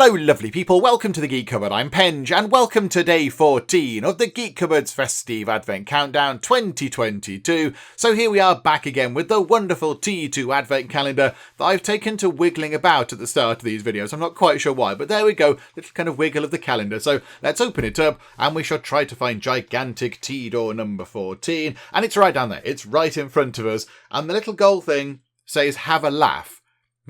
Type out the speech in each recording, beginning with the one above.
Hello lovely people, welcome to the Geek Cupboard, I'm Penge, and welcome to day 14 of the Geek Cupboard's Fes-tea-ve Advent Countdown 2022. So here we are back again with the wonderful T2 Advent Calendar that I've taken to wiggling about at the start of these videos. I'm not quite sure why, but there we go, little kind of wiggle of the calendar. So let's open it up and we shall try to find gigantic T door number 14. And it's right down there, it's right in front of us. And the little gold thing says, have a laugh.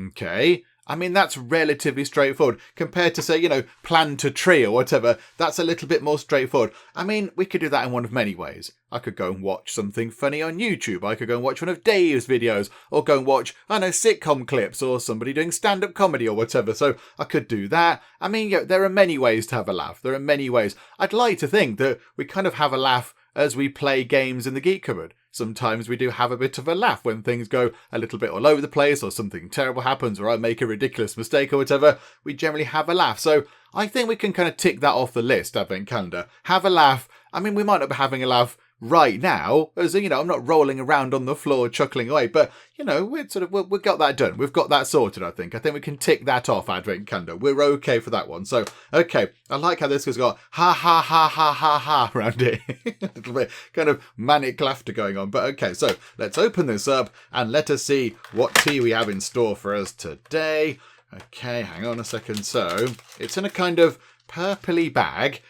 Okay. I mean, that's relatively straightforward compared to, say, plant a tree or whatever. That's a little bit more straightforward. I mean, we could do that in one of many ways. I could go and watch something funny on YouTube. I could go and watch one of Dave's videos or go and watch, sitcom clips or somebody doing stand-up comedy or whatever. So I could do that. I mean, there are many ways to have a laugh. There are many ways. I'd like to think that we kind of have a laugh as we play games in the Geek Cupboard. Sometimes we do have a bit of a laugh when things go a little bit all over the place or something terrible happens or I make a ridiculous mistake or whatever. We generally have a laugh. So I think we can kind of tick that off the list, Advent Calendar. Have a laugh. I mean, we might not be having a laugh right now, as I'm not rolling around on the floor chuckling away, but we've got that done. We've got that sorted, I think. I think we can tick that off, Advent Calendar. We're okay for that one. So, okay, I like how this has got ha ha ha ha ha ha around it. A little bit kind of manic laughter going on. But okay, so let's open this up and let us see what tea we have in store for us today. Okay, hang on a second. So it's in a kind of purpley bag.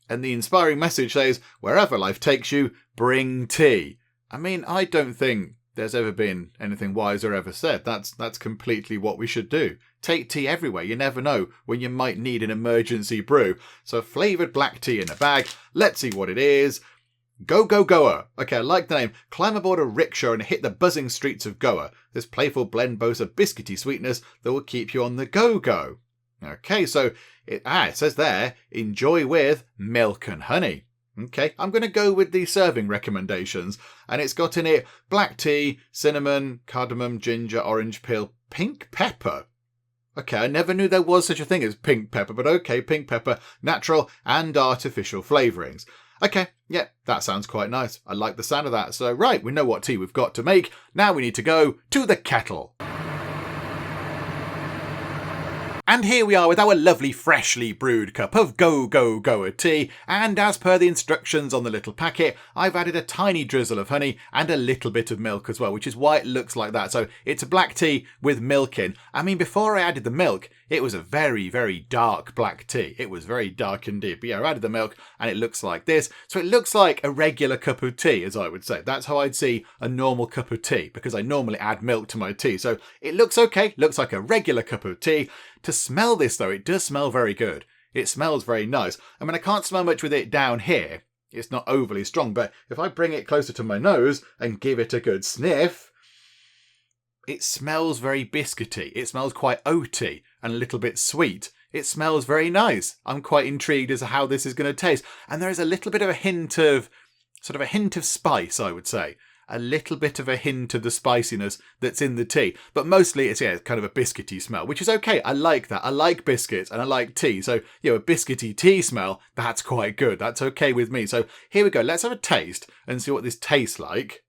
And the inspiring message says, wherever life takes you, bring tea. I mean, I don't think there's ever been anything wiser ever said. That's completely what we should do. Take tea everywhere. You never know when you might need an emergency brew. So flavoured black tea in a bag. Let's see what it is. Go, go, goer. Okay, I like the name. Climb aboard a rickshaw and hit the buzzing streets of Goa. This playful blend boasts a biscuity sweetness that will keep you on the go-go. Okay, so it says there, enjoy with milk and honey. Okay, I'm going to go with the serving recommendations. And it's got in it black tea, cinnamon, cardamom, ginger, orange peel, pink pepper. Okay, I never knew there was such a thing as pink pepper, but okay, pink pepper, natural and artificial flavourings. Okay, yeah, that sounds quite nice. I like the sound of that. So, right, we know what tea we've got to make. Now we need to go to the kettle. And here we are with our lovely freshly brewed cup of Go Go Goa tea, and as per the instructions on the little packet, I've added a tiny drizzle of honey and a little bit of milk as well, which is why it looks like that. So it's a black tea with milk in. I mean, before I added the milk, it was a very, very dark black tea. It was very dark indeed. But yeah, I added the milk and it looks like this. So it looks like a regular cup of tea, as I would say. That's how I'd see a normal cup of tea, because I normally add milk to my tea. So it looks okay, looks like a regular cup of tea. To smell this, though, it does smell very good. It smells very nice. I mean, I can't smell much with it down here. It's not overly strong, but if I bring it closer to my nose and give it a good sniff, it smells very biscuity. It smells quite oaty and a little bit sweet. It smells very nice. I'm quite intrigued as to how this is going to taste. And there is a little bit of a hint of spice, I would say. A little bit of a hint of the spiciness that's in the tea. But mostly it's kind of a biscuity smell, which is okay. I like that. I like biscuits and I like tea. So, a biscuity tea smell, that's quite good. That's okay with me. So here we go. Let's have a taste and see what this tastes like.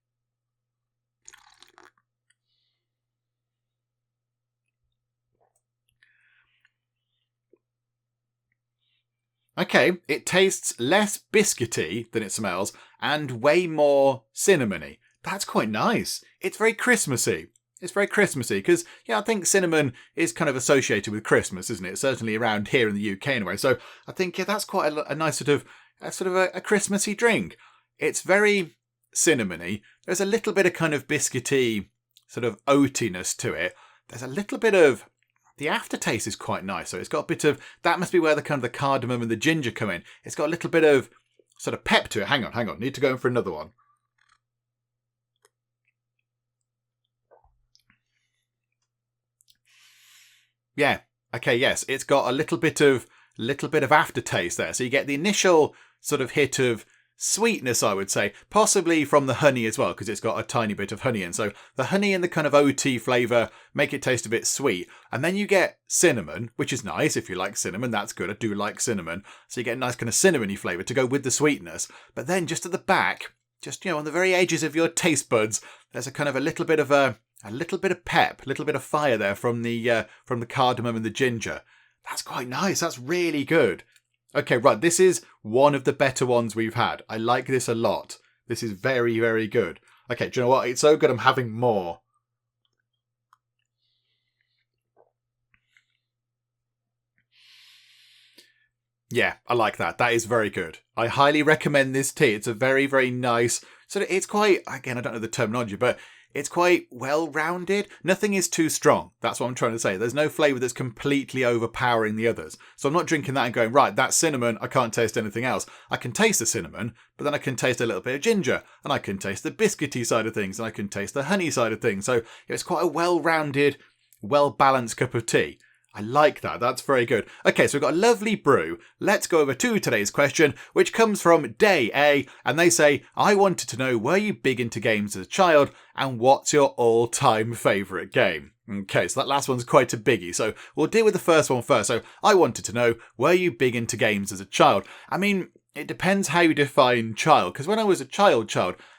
Okay, it tastes less biscuity than it smells and way more cinnamony. That's quite nice. It's very Christmassy. It's very Christmassy because, I think cinnamon is kind of associated with Christmas, isn't it? Certainly around here in the UK anyway. So I think, that's quite a nice sort of a Christmassy drink. It's very cinnamony. There's a little bit of kind of biscuity sort of oatiness to it. There's a little bit of... The aftertaste is quite nice. So it's got a bit of... That must be where the cardamom and the ginger come in. It's got a little bit of sort of pep to it. Hang on. Need to go in for another one. Yeah. Okay, yes. It's got a little bit of aftertaste there. So you get the initial sort of hit of sweetness, I would say, possibly from the honey as well, because it's got a tiny bit of honey in. So the honey and the kind of OT flavour make it taste a bit sweet. And then you get cinnamon, which is nice. If you like cinnamon, that's good. I do like cinnamon. So you get a nice kind of cinnamony flavour to go with the sweetness. But then just at the back, just, on the very edges of your taste buds, there's a kind of a little bit of pep, a little bit of fire there from the cardamom and the ginger. That's quite nice. That's really good. Okay, right. This is one of the better ones we've had. I like this a lot. This is very, very good. Okay, do you know what? It's so good I'm having more. Yeah, I like that. That is very good. I highly recommend this tea. It's a very, very nice... So it's quite... Again, I don't know the terminology, but it's quite well-rounded. Nothing is too strong. That's what I'm trying to say. There's no flavour that's completely overpowering the others. So I'm not drinking that and going, right, that's cinnamon. I can't taste anything else. I can taste the cinnamon, but then I can taste a little bit of ginger. And I can taste the biscuity side of things. And I can taste the honey side of things. So it's quite a well-rounded, well-balanced cup of tea. I like that. That's very good. Okay, so we've got a lovely brew. Let's go over to today's question, which comes from Day A, and they say, I wanted to know, were you big into games as a child, and what's your all-time favourite game? Okay, so that last one's quite a biggie, so we'll deal with the first one first. So, I wanted to know, were you big into games as a child? I mean, it depends how you define child, because when I was a child,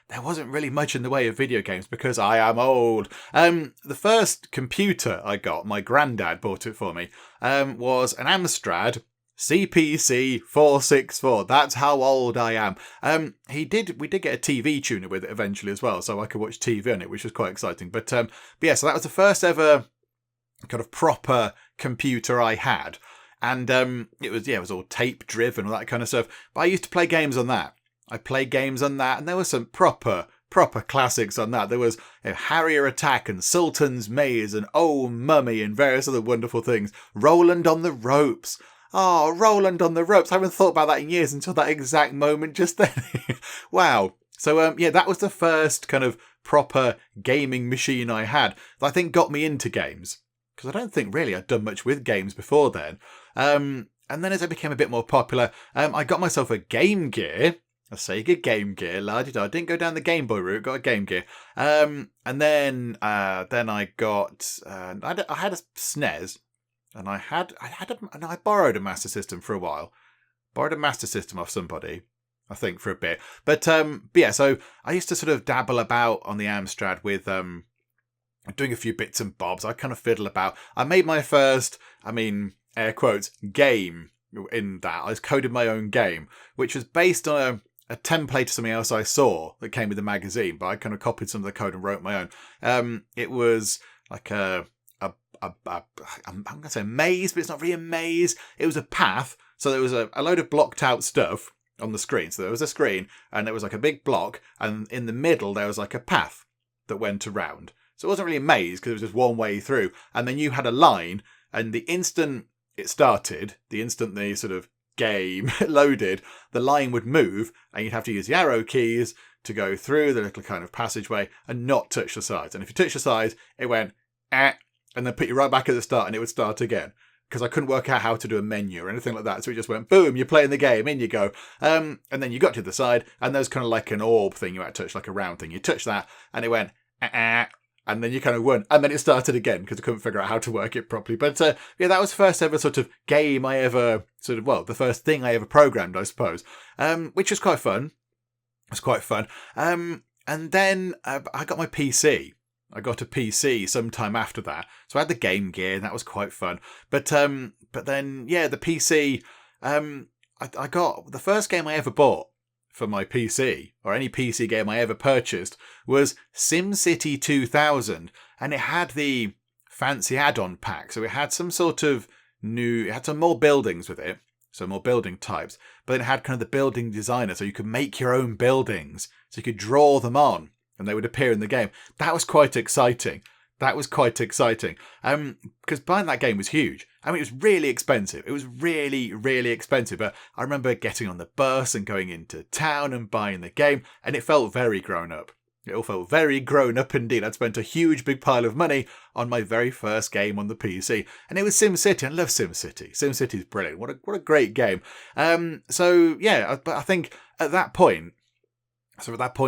there wasn't really much in the way of video games because I am old. The first computer I got, my granddad bought it for me, was an Amstrad CPC 464. That's how old I am. We did get a TV tuner with it eventually as well, so I could watch TV on it, which was quite exciting. But yeah, so that was the first ever kind of proper computer I had. And it was all tape driven, all that kind of stuff. But I used to play games on that. I played games on that, and there were some proper classics on that. There was Harrier Attack and Sultan's Maze and Oh Mummy and various other wonderful things. Roland on the Ropes. Oh, Roland on the Ropes. I haven't thought about that in years until that exact moment just then. Wow. So, yeah, that was the first kind of proper gaming machine I had that I think got me into games. Because I don't think really I'd done much with games before then. And then as I became a bit more popular, I got myself a Game Gear. A Sega Game Gear, la-di-da. I didn't go down the Game Boy route, got a Game Gear. And then I got, I had a SNES, and I borrowed a Master System for a while. Borrowed a Master System off somebody, I think, for a bit. But yeah, so I used to sort of dabble about on the Amstrad with doing a few bits and bobs. I kind of fiddle about. I made my first, air quotes, game in that. I coded my own game, which was based on a template of something else I saw that came with the magazine, but I kind of copied some of the code and wrote my own. It was like I'm going to say maze, but it's not really a maze. It was a path. So there was a load of blocked out stuff on the screen. So there was a screen and there was like a big block, and in the middle there was like a path that went around. So it wasn't really a maze because it was just one way through. And then you had a line, and the instant it started, the instant the sort of game loaded, the line would move, and you'd have to use the arrow keys to go through the little kind of passageway and not touch the sides. And if you touch the sides, it went and then put you right back at the start, and it would start again. Because I couldn't work out how to do a menu or anything like that, so it just went boom, you're playing the game, in you go. And then you got to the side, and there's kind of like an orb thing you had to touch, like a round thing. You touch that, and it went and then you kind of won, and then it started again because I couldn't figure out how to work it properly. But yeah, that was the first ever sort of game I ever the first thing I ever programmed, I suppose, which was quite fun. It was quite fun. And then I got my PC. I got a PC sometime after that, so I had the Game Gear, and that was quite fun. But then yeah, the PC. I got the first game I ever bought for my PC, or any PC game I ever purchased, was SimCity 2000, and it had the fancy add-on pack, so it had some sort of it had some more buildings with it, so more building types, but then it had kind of the building designer, so you could make your own buildings, so you could draw them on, and they would appear in the game. That was quite exciting. Because buying that game was huge. I mean, it was really expensive. It was really, really expensive. But I remember getting on the bus and going into town and buying the game, and it felt very grown up. It all felt very grown up indeed. I'd spent a huge big pile of money on my very first game on the PC. And it was SimCity. I love SimCity. SimCity is brilliant. What a great game. So, yeah, but I think at that point,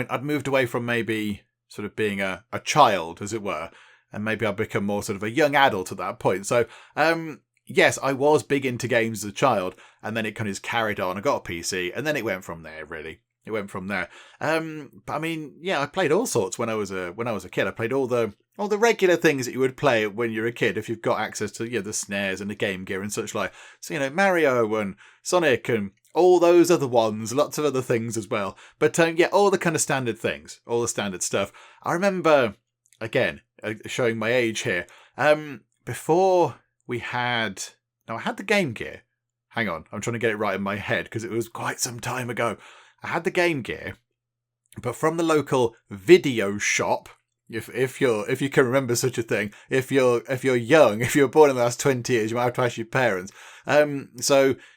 I'd moved away from maybe sort of being a child, as it were, and maybe I'd become more sort of a young adult at that point. So, yes, I was big into games as a child, and then it kind of just carried on. I got a PC, and then it went from there, really. It went from there. But I mean, yeah, I played all sorts when I was a kid. I played all the all the regular things that you would play when you're a kid if you've got access to the snares and the Game Gear and such like. So, Mario and Sonic and all those other ones, lots of other things as well. But all the kind of standard things, all the standard stuff. I remember, again, showing my age here, before we had... Now, I had the Game Gear. Hang on, I'm trying to get it right in my head because it was quite some time ago. I had the Game Gear, but from the local video shop... If you can remember such a thing, if you're young, if you were born in the last 20 years, you might have to ask your parents. In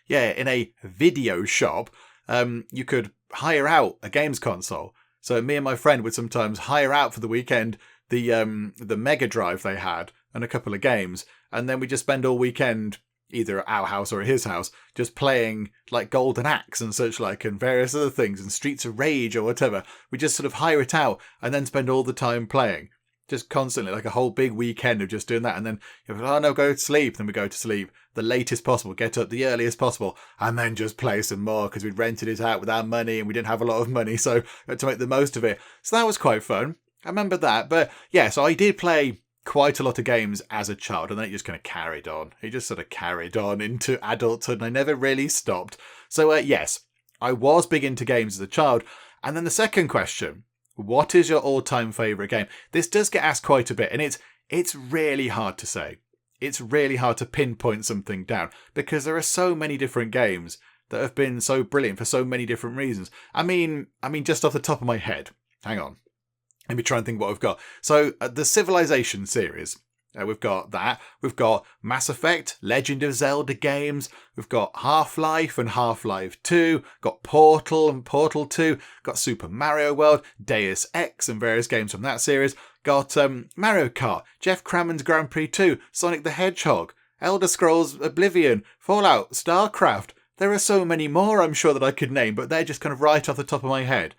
a video shop, you could hire out a games console. So me and my friend would sometimes hire out for the weekend the Mega Drive they had and a couple of games, and then we just spend all weekend either at our house or at his house, just playing like Golden Axe and such like, and various other things, and Streets of Rage or whatever. We just sort of hire it out and then spend all the time playing, just constantly, like a whole big weekend of just doing that. And then, go to sleep. Then we go to sleep the latest possible, get up the earliest possible, and then just play some more because we'd rented it out with our money and we didn't have a lot of money, so we had to make the most of it. So that was quite fun. I remember that. But yeah, so I did play quite a lot of games as a child, and then it just kind of carried on. It just sort of carried on into adulthood, and I never really stopped. So yes, I was big into games as a child. And then the second question, what is your all-time favourite game? This does get asked quite a bit, and it's really hard to say. It's really hard to pinpoint something down, because there are so many different games that have been so brilliant for so many different reasons. I mean, just off the top of my head, hang on. Let me try and think what we've got. So, the Civilization series. We've got that. We've got Mass Effect, Legend of Zelda games. We've got Half-Life and Half-Life 2. Got Portal and Portal 2. Got Super Mario World, Deus Ex and various games from that series. Got Mario Kart, Jeff Cramman's Grand Prix 2, Sonic the Hedgehog, Elder Scrolls Oblivion, Fallout, StarCraft. There are so many more I'm sure that I could name, but they're just kind of right off the top of my head.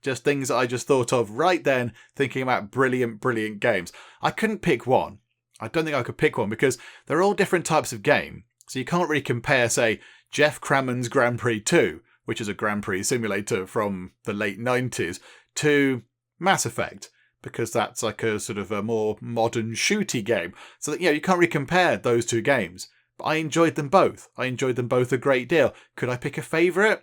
Just things that I just thought of right then, thinking about brilliant, brilliant games. I couldn't pick one. I don't think I could pick one because they're all different types of game. So you can't really compare, say, Jeff Cramman's Grand Prix 2, which is a Grand Prix simulator from the late 90s, to Mass Effect, because that's like a sort of a more modern shooty game. So that, you can't really compare those two games. But I enjoyed them both. I enjoyed them both a great deal. Could I pick a favourite?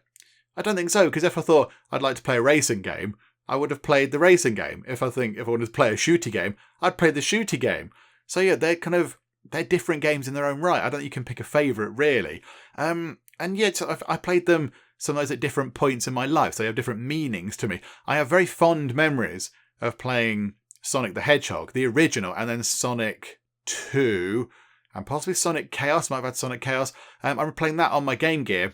I don't think so, because if I thought I'd like to play a racing game, I would have played the racing game. If I wanted to play a shooty game, I'd play the shooty game. So yeah, they're different games in their own right. I don't think you can pick a favourite, really. And yet I played them sometimes at different points in my life, so they have different meanings to me. I have very fond memories of playing Sonic the Hedgehog, the original, and then Sonic 2, and possibly Sonic Chaos. Might have had Sonic Chaos. I remember playing that on my Game Gear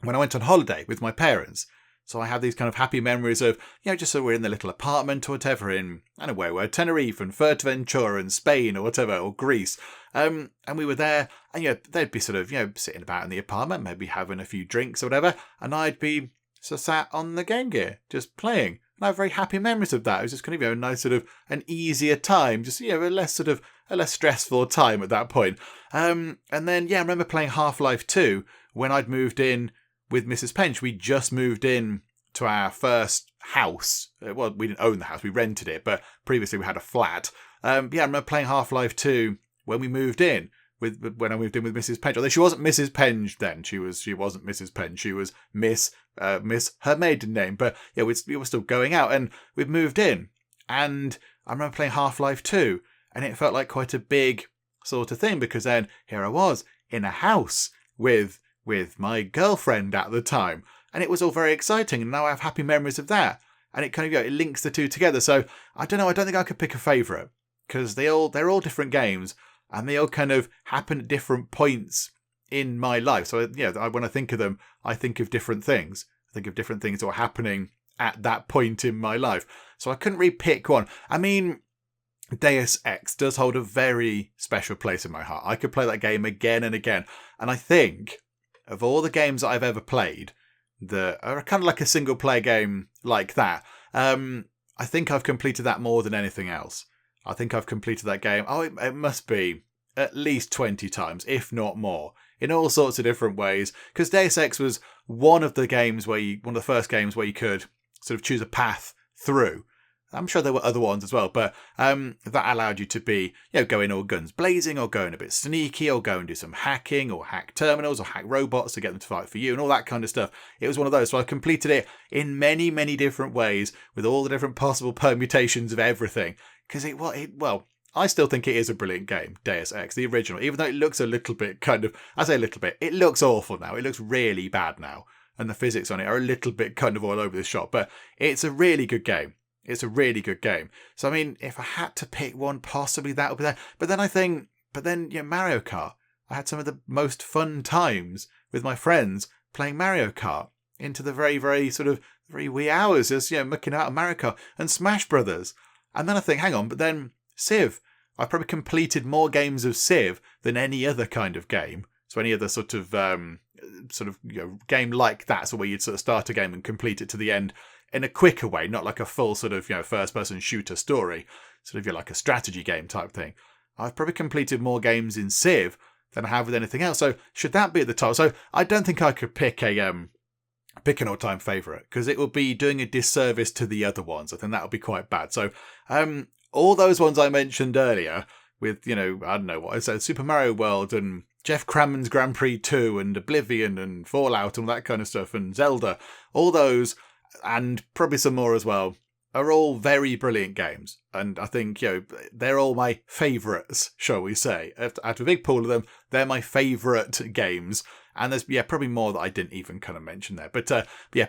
when I went on holiday with my parents. So I have these kind of happy memories of, just so we're in the little apartment or whatever in, I don't know where we were, Tenerife and Fuerteventura and Spain or whatever, or Greece. And we were there, and they'd be sort of, sitting about in the apartment, maybe having a few drinks or whatever, and I'd be sort of sat on the Game Gear, just playing. And I have very happy memories of that. It was just kind of, a nice sort of an easier time, just, a less stressful time at that point. And then, I remember playing Half-Life 2 when I'd moved in with Mrs. Penge. We just moved in to our first house. Well, we didn't own the house, we rented it, but previously we had a flat. I remember playing Half-Life 2 when we moved in, when I moved in with Mrs. Penge. Although she wasn't Mrs. Penge then. She wasn't Mrs. Penge. She was Miss, her maiden name. But we were still going out, and we'd moved in. And I remember playing Half-Life 2, and it felt like quite a big sort of thing, because then here I was in a house with my girlfriend at the time, and it was all very exciting, and now I have happy memories of that, and it kind of it links the two together. So I don't know, I don't think I could pick a favourite, because they're all different games, and they all kind of happen at different points in my life. So when I think of them, I think of different things. I think of different things that were happening at that point in my life. So I couldn't really pick one. I mean, Deus Ex does hold a very special place in my heart. I could play that game again and again, and I think of all the games that I've ever played that are kind of like a single player game like that, I think I've completed that more than anything else. I think I've completed that game, it must be at least 20 times, if not more, in all sorts of different ways. Because Deus Ex was one of the first games where you could sort of choose a path through. I'm sure there were other ones as well, but that allowed you to be, going all guns blazing, or going a bit sneaky, or go and do some hacking, or hack terminals, or hack robots to get them to fight for you, and all that kind of stuff. It was one of those. So I completed it in many, many different ways with all the different possible permutations of everything. Because I still think it is a brilliant game, Deus Ex, the original, even though it looks a little bit I say a little bit, it looks awful now. It looks really bad now. And the physics on it are a little bit kind of all over the shop, but it's a really good game. It's a really good game. So, I mean, if I had to pick one, possibly that would be that. But then Mario Kart. I had some of the most fun times with my friends playing Mario Kart into the very, very sort of very wee hours, just, mucking out of Mario Kart and Smash Brothers. And then I think, hang on, but then Civ. I've probably completed more games of Civ than any other kind of game. So any other sort of game like that, so where you'd sort of start a game and complete it to the end in a quicker way, not like a full sort of first-person shooter story, sort of like a strategy game type thing. I've probably completed more games in Civ than I have with anything else. So should that be at the top? So I don't think I could pick an all-time favourite, because it would be doing a disservice to the other ones. I think that would be quite bad. So all those ones I mentioned earlier with, I don't know what I said, Super Mario World and Jeff Cramman's Grand Prix 2 and Oblivion and Fallout and all that kind of stuff and Zelda, all those, and probably some more as well, are all very brilliant games. And I think, they're all my favourites, shall we say. Out of a big pool of them, they're my favourite games. And there's, probably more that I didn't even kind of mention there. But,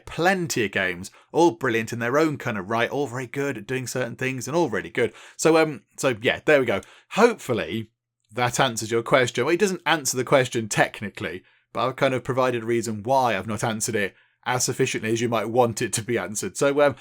plenty of games, all brilliant in their own kind of right, all very good at doing certain things and all really good. So there we go. Hopefully that answers your question. Well, it doesn't answer the question technically, but I've kind of provided a reason why I've not answered it as sufficiently as you might want it to be answered. So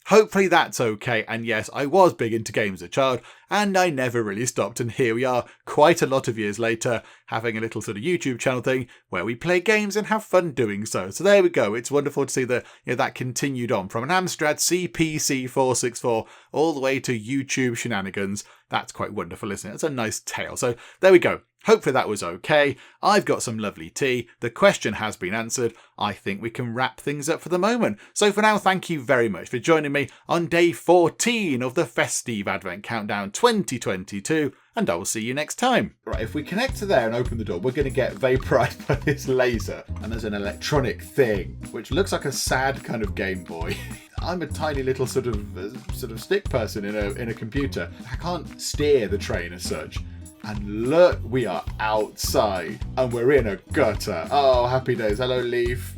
hopefully that's okay. And yes, I was big into games as a child, and I never really stopped. And here we are, quite a lot of years later, having a little sort of YouTube channel thing where we play games and have fun doing so. So there we go. It's wonderful to see that that continued on from an Amstrad CPC 464 all the way to YouTube shenanigans. That's quite wonderful, isn't it? It's a nice tale. So there we go. Hopefully that was okay. I've got some lovely tea. The question has been answered. I think we can wrap things up for the moment. So for now, thank you very much for joining me on day 14 of the Fes-tea-ve Advent Countdown 2022, and I will see you next time. Right, if we connect to there and open the door, we're going to get vaporized by this laser. And there's an electronic thing, which looks like a sad kind of Game Boy. I'm a tiny little sort of stick person in a computer. I can't steer the train as such. And look, we are outside and we're in a gutter. Oh, happy days. Hello, Leaf.